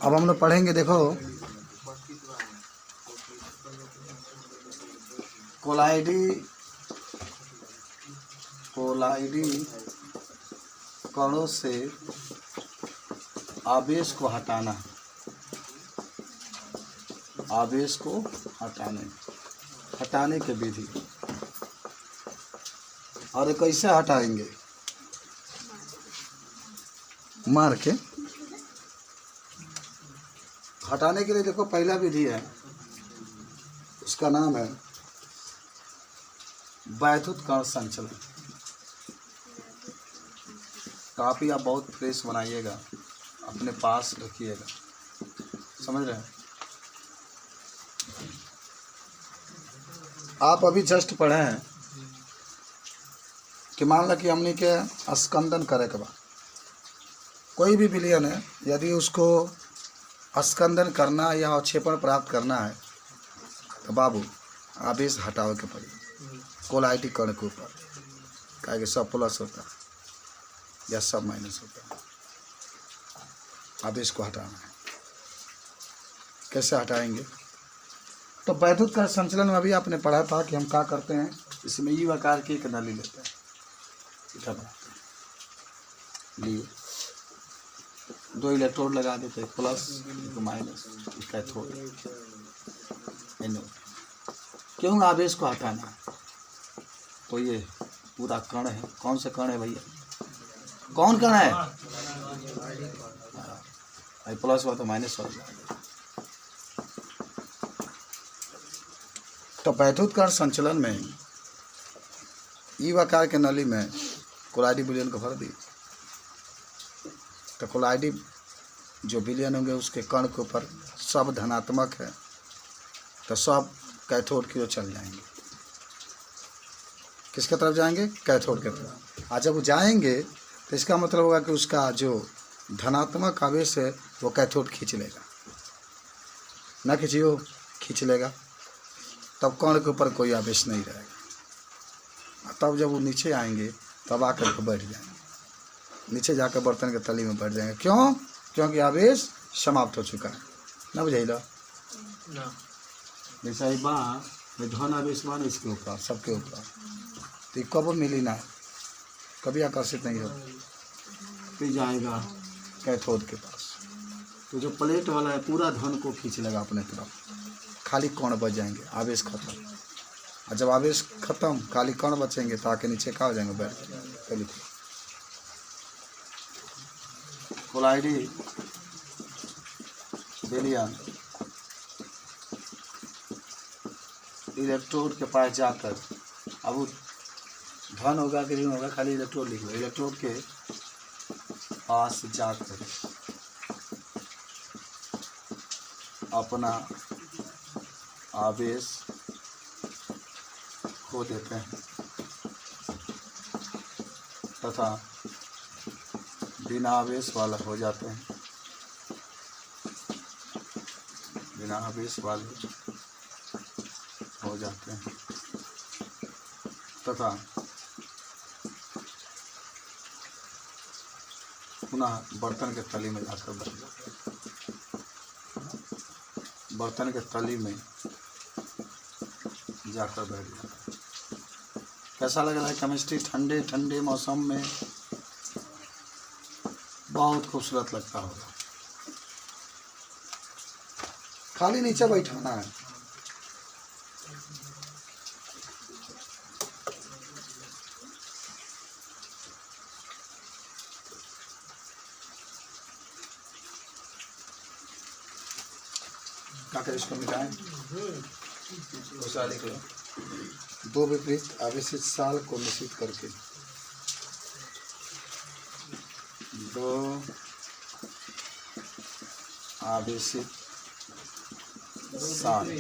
अब हम लोग पढ़ेंगे, देखो कोलाइडी कणों से आवेश को हटाना, आवेश को हटाने की विधि। और ये कैसे हटाएंगे? मार के। हटाने के लिए देखो पहला विधि है, उसका नाम है वैद्युत कण संचलन। कापी आप बहुत फ्रेश बनाइएगा, अपने पास रखिएगा, समझ रहे हैं? आप अभी जस्ट पढ़े हैं कि मान लो कि हमने के स्कंदन करे के बाद कोई भी विलयन है, यदि उसको स्कंदन करना या अवक्षेपण प्राप्त करना है तो बाबू आवेश हटाओ के पड़ी कोलाइडी कण के ऊपर, क्या सब प्लस होता है या सब माइनस होता है। आवेश को हटाना है, कैसे हटाएंगे? तो वैद्युत कण संचलन में अभी आपने पढ़ा था कि हम क्या करते हैं, इसमें ई आकार की एक नली लेते हैं, इधर बनाते हैं, लिए 2 इलेक्ट्रोड लगा देते हैं, प्लस एक माइनस, कैथोड। क्यों आवेश को हटाना है? तो ये पूरा कण है, कौन सा कण है भैया? कौन कण है? प्लस हुआ तो माइनस हो जाएगा। तो वैद्युत कण संचलन में ई आकार के नली में कोलाइडी विलयन को भर दी, तो कोलाइडी जो विलयन होंगे उसके कण के ऊपर सब धनात्मक है, तो सब कैथोड की ओर चल जाएंगे। किसके तरफ जाएंगे? कैथोड के तरफ। आज जब वो जाएंगे तो इसका मतलब होगा कि उसका जो धनात्मक आवेश है वो कैथोड खींच लेगा, ना खींचिए खींच लेगा, तब कण के ऊपर कोई आवेश नहीं रहेगा। तब जब वो नीचे आएंगे तब आकर के बैठ जाएंगे, नीचे जाकर बर्तन के तली में बैठ जाएंगे। क्यों? क्योंकि आवेश समाप्त हो चुका है। ना बुझाइल? जैसा ही बा धन आवेश बा इसके ऊपर, सबके ऊपर, तो कब मिली ना, कभी आकर्षित नहीं होगा, फिर जाएगा कैथोड के पास। तो जो प्लेट वाला है पूरा धन को खींच लेगा अपने तरफ, खाली कण बच जाएंगे, आवेश खत्म। और जब आवेश खत्म खाली कण बचेंगे तो आके नीचे क्या हो जाएंगे? बैठ जाएंगे। कोलाइडी विलयन इलेक्ट्रोड के पास जाकर, अब वो धन होगा कि नहीं होगा, खाली इलेक्ट्रोड लिख लो, इलेक्ट्रोड के पास जाकर अपना आवेश खो देते हैं तथा बिना आवेश वाला हो जाते हैं, बिना आवेश वाले हो जाते हैं तथा पुनः बर्तन के तली में जाकर बैठ जाते हैं। बर्तन के तली में जाकर बैठ जाते हैं। कैसा लग रहा है केमिस्ट्री? ठंडे ठंडे मौसम में बहुत खूबसूरत लगता होगा। खाली नीचे बैठाना है। क्या करें? इसको मिटाएं, लिख लो। 2 विपरीत आवेशित साल को मिश्रित करके 2 आवेशित साल,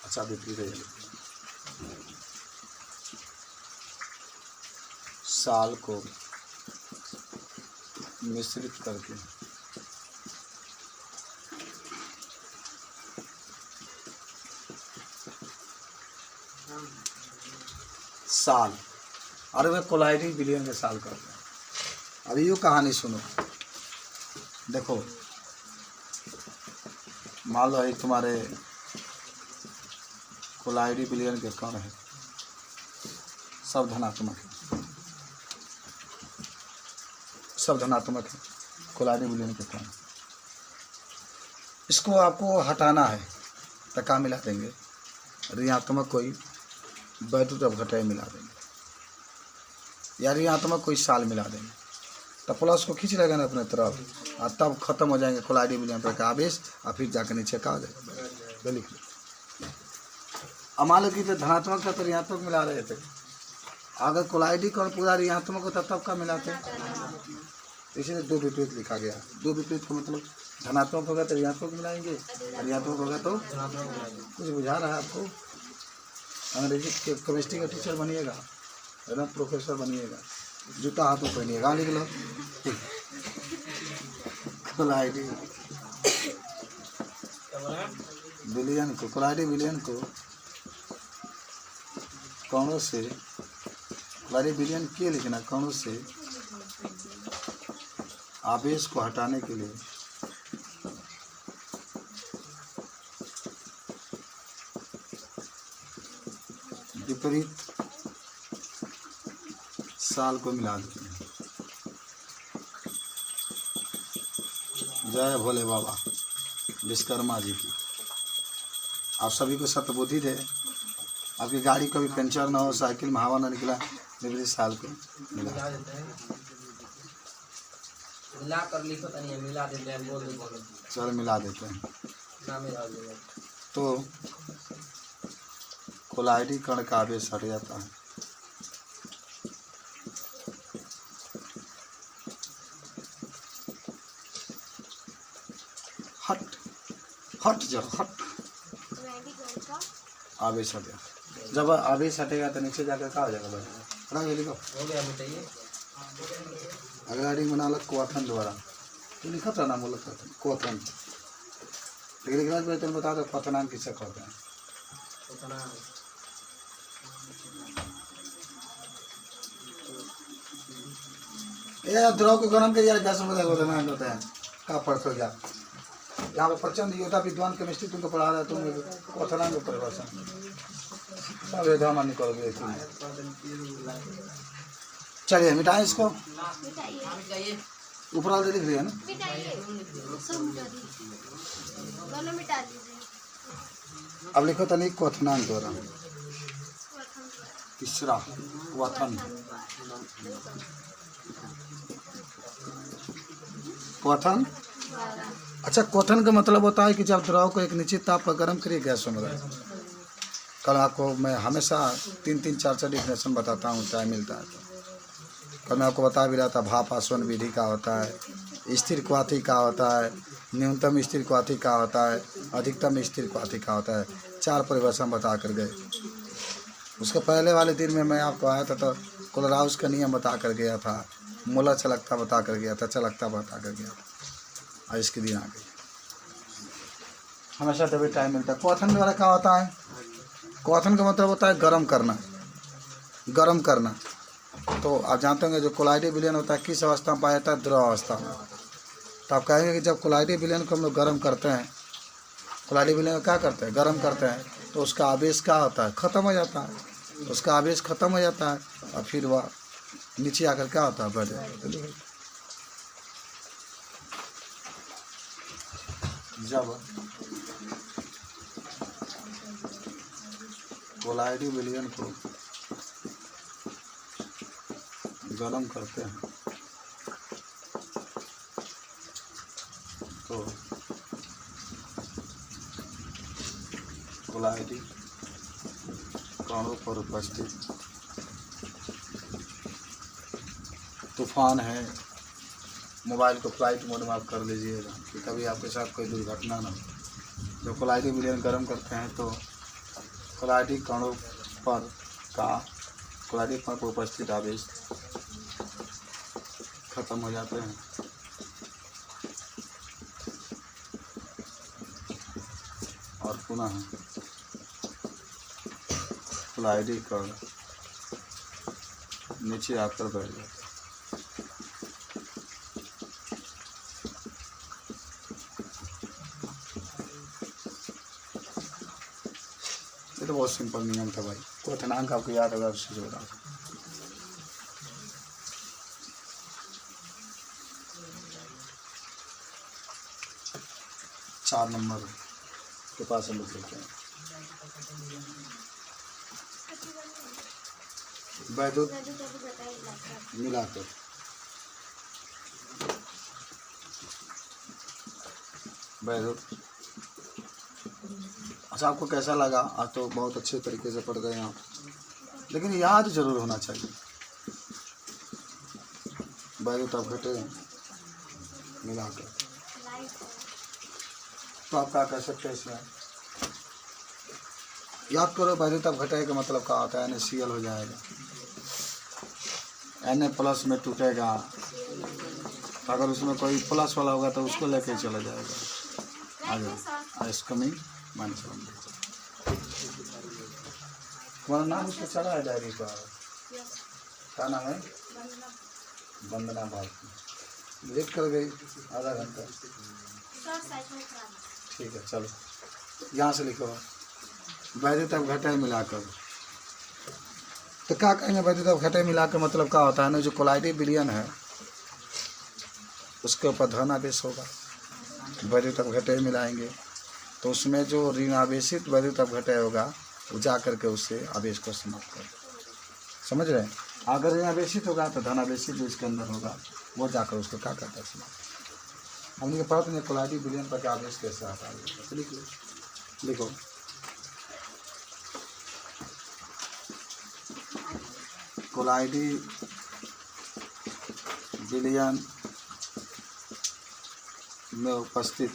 अच्छा विपरीत है, साल को मिश्रित करके साल, अरे मैं कोलाइडी विलयन के साल करते हैं। अभी यो कहानी सुनो। देखो मान लो एक तुम्हारे कोलाइडी बिलियन के कण है, सब धनात्मक है, सब धनात्मक है कोलाइडी बिलियन के कण। इसको आपको हटाना है तो क्या मिला देंगे, ऋणात्मक कोई वैद्युत अपघटय मिला देंगे या ऋणात्मक कोई साल मिला देंगे, तो प्लस को खींच लेगा ना अपने तरफ और तब खत्म हो जाएंगे कोलाइडी बिलियन पर का आवेश और फिर जाकर नीचे का आ जाएगा। लिख लो। अब मान लो कि तो धनात्मक था तो ऋणात्मक मिला रहे थे, अगर कोलाइडी कण पूरा ऋणात्मक होता तब का मिलाते, इसीलिए दो विपरीत लिखा गया। दो विपरीत का मतलब धनात्मक होगा तो ऋणात्मक मिलाएंगे, ऋणात्मक होगा तो कुछ बुझा रहा है आपको। अंग्रेजी के केमिस्ट्री का टीचर बनिएगा, है ना, प्रोफेसर बनिएगा, जूता हाथ में पहनिएगा। लिख लो कोलाइडी बिलियन को, कोलाइडी बिलियन को कणों से, कोलाइडी बिलियन के लिखना, कणों से आवेश को हटाने के लिए विपरीत साल को मिला देते हैं। जय भोले बाबा विश्वकर्मा जी की। आप सभी को सतबुद्धि दे, आपकी गाड़ी कभी पंचर ना हो, साइकिल में हवा ना निकला, विपरीत साल को मिला कर लिखो तो नहीं, मिला देते हैं, बोल दो चल मिला देते हैं। तो कोलाइडी कण का आवेश हट जाता है। हट हट जाओ, हट आवेश हट जाता। जब आवेश हटेगा तो नीचे जाकर क्या हो जाएगा, बैठेगा। लिखो हो गया, बताइए। अगला रीडिंग बना लो क्वाथन द्वारा, तो लिखा था ना मूलक क्वाथन, लेकिन लिखना चाहिए। तुम बता दो क्वाथनांक किससे कहते हैं। ये द्रव को गरम करिए, गैस में क्वाथनांक होता है। क्या पढ़ते हो क्या यहाँ पर प्रचंड योद्धा विद्वान केमिस्ट्री तुमको पढ़ा रहा है, तुम क्वाथनांक को परिभाषा सब एकदम निकल। चलिए मिटाएं इसको, ऊपर वाले लिख लिया ना, अब लिखो तो नहीं क्वाथनांक द्वारा। तीसरा क्वाथन, क्वाथन। अच्छा, क्वाथन का मतलब होता है कि जब द्रव को एक निश्चित ताप पर गर्म करिए गैस में। कल आपको मैं हमेशा 3-3, 4-4 डिफिनेशन बताता हूँ, टाइम मिलता है तो। कल मैं आपको बता भी रहा था भाप आसवन विधि का होता है, स्थिर क्वाथी का होता है, न्यूनतम स्थिर क्वाथी का होता है, अधिकतम स्थिर क्वाथी का होता है। 4 परिभाषा बता कर गए। उसके पहले वाले दिन में मैं आपको आया था तो कोलराउस का नियम बता कर गया था, मोलर चालकता बता कर गया था, चालकता बता कर गया था। आज इसके दिन आ गई। हमेशा तभी टाइम मिलता है। क्वाथन द्वारा क्या होता है, क्वाथन का मतलब होता है गर्म करना, गर्म करना। तो आप जानते होंगे जो कोलाइडी विलयन होता है किस अवस्था में पाया जाता है, द्रव अवस्था में। तो आप कहेंगे कि जब कोलाइडी विलयन को हम लोग गर्म करते हैं, कोलाइडी विलयन क्या करते हैं, गर्म करते हैं, तो उसका आवेश क्या होता है, ख़त्म हो जाता है। उसका आवेश ख़त्म हो जाता है और फिर वह नीचे आकर क्या होता है, बढ़ जाता है। जब कोलाइडी विलयन को गरम करते हैं तो कोलाइडी कणों पर उपस्थित तूफान है। मोबाइल को फ्लाइट मोड में आप कर लीजिएगा कि कभी आपके साथ कोई दुर्घटना ना हो। जब कोलाइडी विलयन गर्म करते हैं तो कोलाइडी कणों पर का कोलाइडी कण पर उपस्थित आवेश खत्म हो जाते हैं और पुनः कोलाइडी कण नीचे आकर बैठ जाते हैं। तो बहुत सिंपल नियम था भाई, क्वथनांक आपको याद होगा उससे जोड़ा। चार नंबर के पास हम लोग लेते हैं वैद्युत मिलाकर। वैद्युत, अच्छा आपको कैसा लगा? आज तो बहुत अच्छे तरीके से पढ़ गए आप, लेकिन याद जरूर होना चाहिए। वैद्युत अपघट्य मिलाकर, तो आप क्या कर सकते हैं इसमें? याद करो, वैद्युत अपघट्य का मतलब क्या होता है? NaCl हो जाएगा, Na+ में टूटेगा, अगर उसमें कोई प्लस वाला होगा तो उसको लेके चला जाएगा। आ जाओ, कमिंग -1। तुम्हारा नाम उसमें चढ़ा है डायरी पर, क्या नाम है? वंदना भारती। लेट कर गई आधा घंटा। ठीक है चलो, यहाँ से लिखो वैद्युत अपघट्य मिलाकर। तो क्या कहेंगे वैद्युत अपघट्य मिलाकर मतलब क्या होता है ना? जो कोलाइडी विलयन है उसके ऊपर धन आवेश होगा, वैद्युत अपघट्य मिलाएंगे तो उसमें जो ऋण आवेशित वैद्युत अपघट्य होगा वो जा करके उससे आवेश को समाप्त कर, समझ रहे हैं? अगर ऋण आवेशित होगा तो धन आवेशित जो इसके अंदर होगा वो जाकर उसको क्या करता है? समाप्त। हमने पढ़ा था कोलाइडी विलयन पर क्या आवेश कैसे आता है, लिखो कोलाइडी विलयन में उपस्थित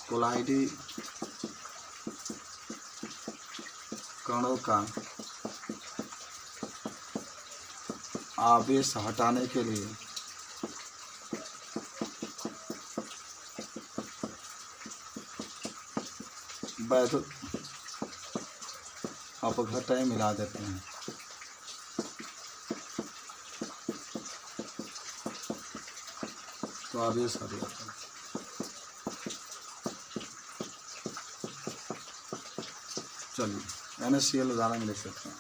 कोलाइडी कणों का आवेश हटाने के लिए वैद्युत अपघट्य मिला देते हैं। तो आवेश हट जाता है। चलिए NaCl उदाहरण ले सकते हैं।